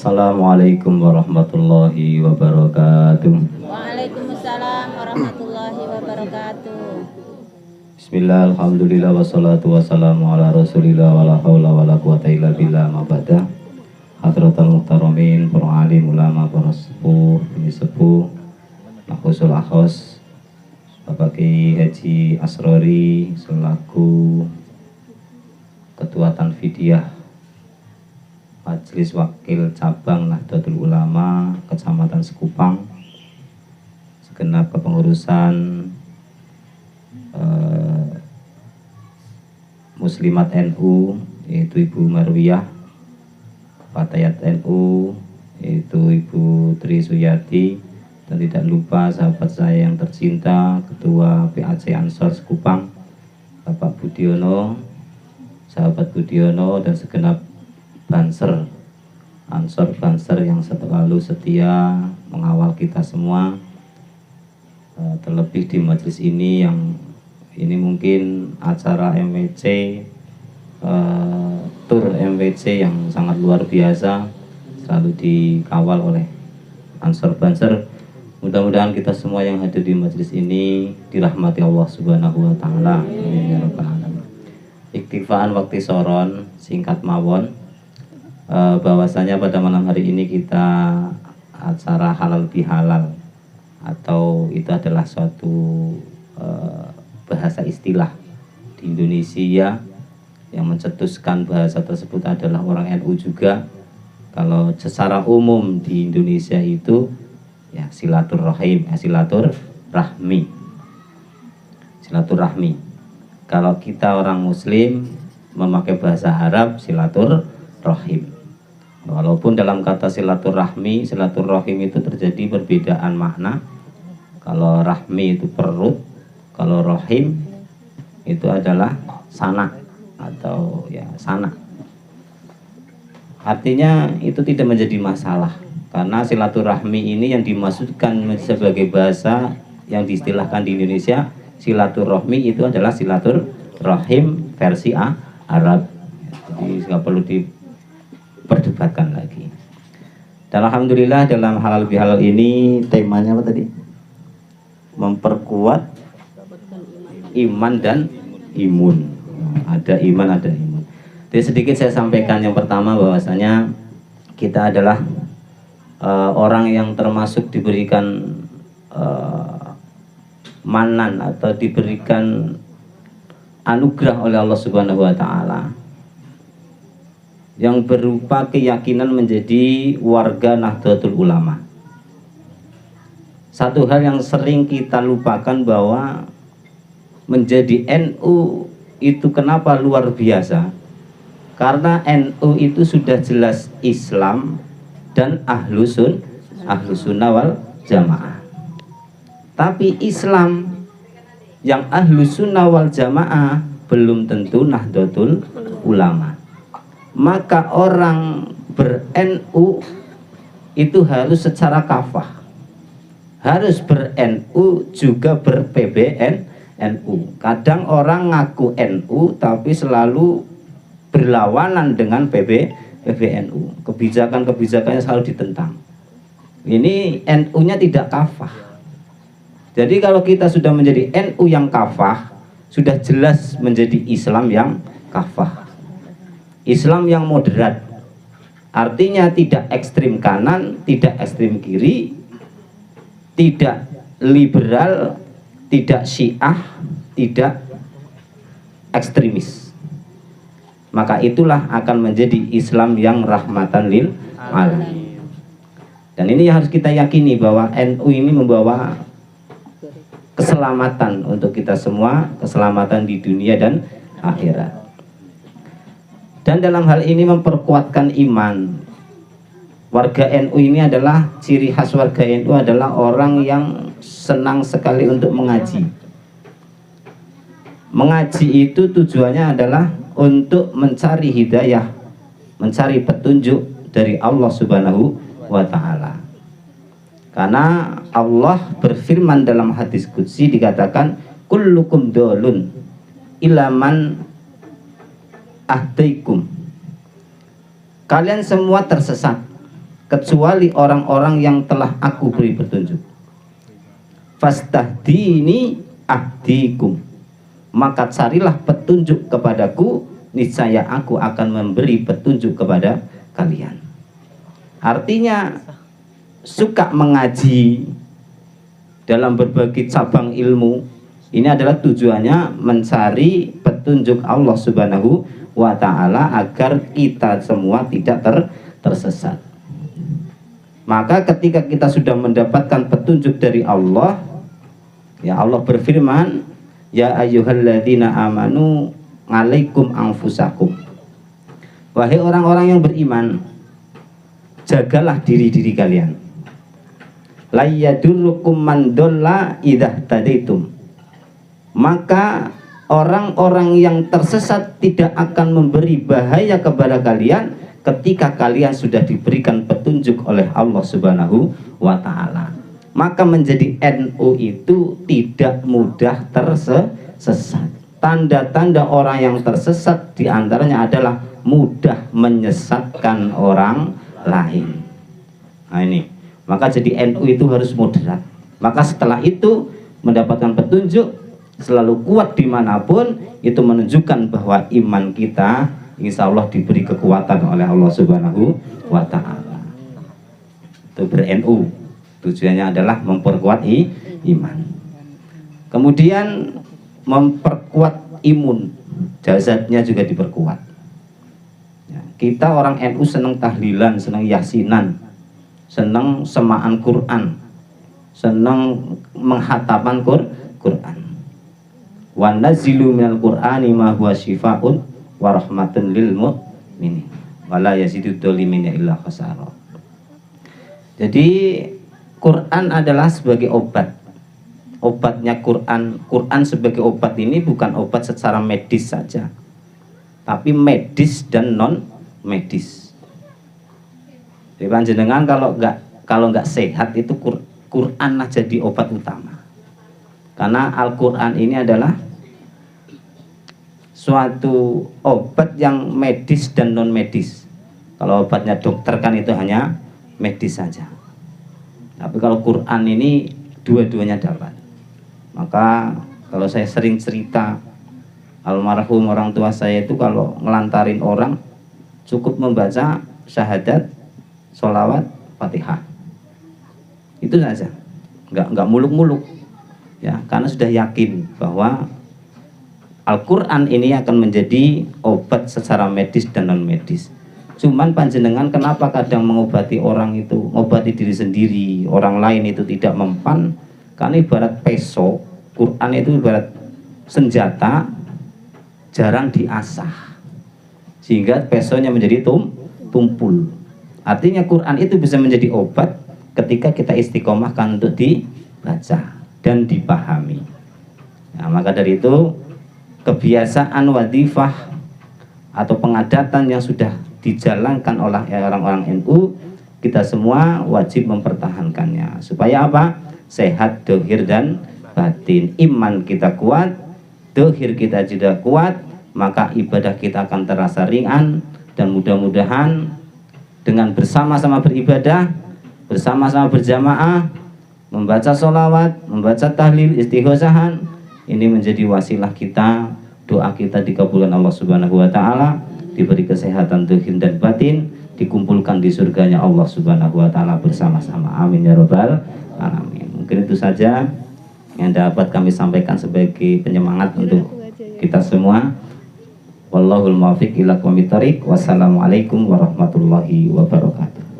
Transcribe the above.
Assalamualaikum warahmatullahi wabarakatuh. Waalaikumsalam warahmatullahi wabarakatuh. Bismillah, alhamdulillah, wassalatu wassalamu ala rasulillah, wala hawla wala quwata illa billah, ma ba'da. Hadratal muhtaramin, para alim ulama, para sepuh, ini sepuh, nakhusul akhos, Bapak Kiai Haji Asrori selaku Ketua Tanfidiyah Majelis Wakil Cabang Nahdlatul Ulama Kecamatan Sekupang, segenap kepengurusan Muslimat NU, yaitu Ibu Marwiyah, Fatayat NU, yaitu Ibu Tri Suyati, dan tidak lupa sahabat saya yang tercinta, Ketua PAC Ansor Sekupang, Bapak Budiono, sahabat Budiono, dan segenap Banser, Ansor Banser yang selalu setia mengawal kita semua, terlebih di majelis ini yang ini mungkin acara MWC, tur MWC yang sangat luar biasa, selalu dikawal oleh Ansor Banser. Mudah-mudahan kita semua yang hadir di majelis ini dirahmati Allah Subhanahu wa Ta'ala. Ya Rabbal Alamin. Iktifaan waktu soron singkat mawon, bahwasanya pada malam hari ini kita acara halal bihalal, atau itu adalah suatu bahasa istilah di Indonesia yang mencetuskan bahasa tersebut adalah orang NU juga. Kalau secara umum di Indonesia itu ya silaturahim, silaturahmi. Kalau kita orang Muslim memakai bahasa Arab silaturahim. Walaupun dalam kata silaturahmi, silaturahim itu terjadi perbedaan makna. Kalau rahmi itu perut, kalau rahim itu adalah sanak atau ya sanak. Artinya itu tidak menjadi masalah, karena silaturahmi ini yang dimaksudkan sebagai bahasa yang diistilahkan di Indonesia silaturahmi itu adalah silaturahim versi Arab. Jadi nggak perlu diperdebatkan lagi. Dan alhamdulillah dalam halal bihalal ini temanya apa tadi? Memperkuat iman dan imun. Ada iman, ada imun. Jadi sedikit saya sampaikan yang pertama, bahwasanya kita adalah orang yang termasuk diberikan manan atau diberikan anugerah oleh Allah Subhanahu wa Ta'ala yang berupa keyakinan menjadi warga Nahdlatul Ulama. Satu hal yang sering kita lupakan bahwa menjadi NU itu kenapa luar biasa? Karena NU itu sudah jelas Islam dan ahlu sunnah wal jamaah. Tapi Islam yang ahlu sunnah wal jamaah belum tentu Nahdlatul Ulama. Maka orang ber-NU itu harus secara kafah, harus ber-NU juga ber-PBNU. Kadang orang ngaku NU tapi selalu berlawanan dengan PBNU. Kebijakan-kebijakannya selalu ditentang. Ini NU-nya tidak kafah. Jadi kalau kita sudah menjadi NU yang kafah, sudah jelas menjadi Islam yang kafah, Islam yang moderat. Artinya tidak ekstrim kanan, tidak ekstrim kiri, tidak liberal, tidak syiah, tidak ekstremis. Maka itulah akan menjadi Islam yang rahmatan lil alamin. Dan ini harus kita yakini bahwa NU ini membawa keselamatan untuk kita semua, keselamatan di dunia dan akhirat. Dan dalam hal ini memperkuatkan iman. Warga NU ini adalah, ciri khas warga NU adalah orang yang senang sekali untuk mengaji. Mengaji itu tujuannya adalah untuk mencari hidayah, mencari petunjuk dari Allah Subhanahu wa Ta'ala. Karena Allah berfirman dalam hadis qudsi, dikatakan kullukum dolun ilaman ahdaikum. Kalian semua tersesat kecuali orang-orang yang telah aku beri petunjuk. Fastahdini ahdikum, maka carilah petunjuk kepadaku, niscaya aku akan memberi petunjuk kepada kalian. Artinya suka mengaji dalam berbagai cabang ilmu, ini adalah tujuannya mencari petunjuk Allah Subhanahu wa ta'ala agar kita semua tidak tersesat. Maka ketika kita sudah mendapatkan petunjuk dari Allah, ya Allah berfirman, ya ayyuhalladzina amanu alaikum anfusakum, wahai orang-orang yang beriman, jagalah diri-diri kalian. La yadurrukum man dhalla idza tadaitum, maka orang-orang yang tersesat tidak akan memberi bahaya kepada kalian ketika kalian sudah diberikan petunjuk oleh Allah Subhanahu wa ta'ala. Maka menjadi NU itu tidak mudah tersesat. Tanda-tanda orang yang tersesat diantaranya adalah mudah menyesatkan orang lain. Nah ini, maka jadi NU itu harus moderat. Maka setelah itu mendapatkan petunjuk, selalu kuat dimanapun, itu menunjukkan bahwa iman kita insya Allah diberi kekuatan oleh Allah Subhanahu wa ta'ala. Itu ber-NU, tujuannya adalah memperkuat iman. Kemudian memperkuat imun, jasadnya juga diperkuat. Ya, kita orang NU senang tahlilan, senang yasinan, senang semaan Quran, senang menghatapan Quran. Wa nazilu minal Qur'ani ma huwa syifaa'un wa rahmatun lil mu'minin wa la yazidud dzalimin illa khasara. Jadi Quran adalah sebagai obat. Obatnya Quran sebagai obat ini bukan obat secara medis saja, tapi medis dan non medis. Jadi panjenengan kalau nggak sehat itu Quran lah jadi obat utama. Karena Al-Quran ini adalah suatu obat yang medis dan non medis. Kalau obatnya dokter kan itu hanya medis saja, tapi kalau Quran ini dua-duanya dapat. Maka kalau saya sering cerita, almarhum orang tua saya itu kalau ngelantarin orang cukup membaca syahadat, sholawat, fatihah, itu saja, nggak muluk-muluk ya, karena sudah yakin bahwa Al-Quran ini akan menjadi obat secara medis dan non medis. Cuman panjenengan kenapa kadang mengobati orang itu, mengobati diri sendiri, orang lain itu tidak mempan? Karena ibarat peso, Quran itu ibarat senjata, jarang diasah, sehingga pesonya menjadi tumpul. Artinya Quran itu bisa menjadi obat ketika kita istiqomahkan untuk dibaca dan dipahami. Nah, maka dari itu kebiasaan wadifah atau pengadatan yang sudah dijalankan oleh orang-orang NU, kita semua wajib mempertahankannya. Supaya apa? Sehat dohir dan batin. Iman kita kuat, dohir kita juga kuat, maka ibadah kita akan terasa ringan. Dan mudah-mudahan dengan bersama-sama beribadah, bersama-sama berjamaah, membaca sholawat, membaca tahlil, istighosahan, ini menjadi wasilah kita, doa kita dikabulkan Allah Subhanahu wa ta'ala, diberi kesehatan dohir dan batin, dikumpulkan di surganya Allah Subhanahu wa ta'ala bersama-sama. Amin ya rabbal alamin. Mungkin itu saja yang dapat kami sampaikan sebagai penyemangat untuk kita semua. Wallahul muwaffiq ila aqwamit thoriq. Wassalamualaikum warahmatullahi wabarakatuh.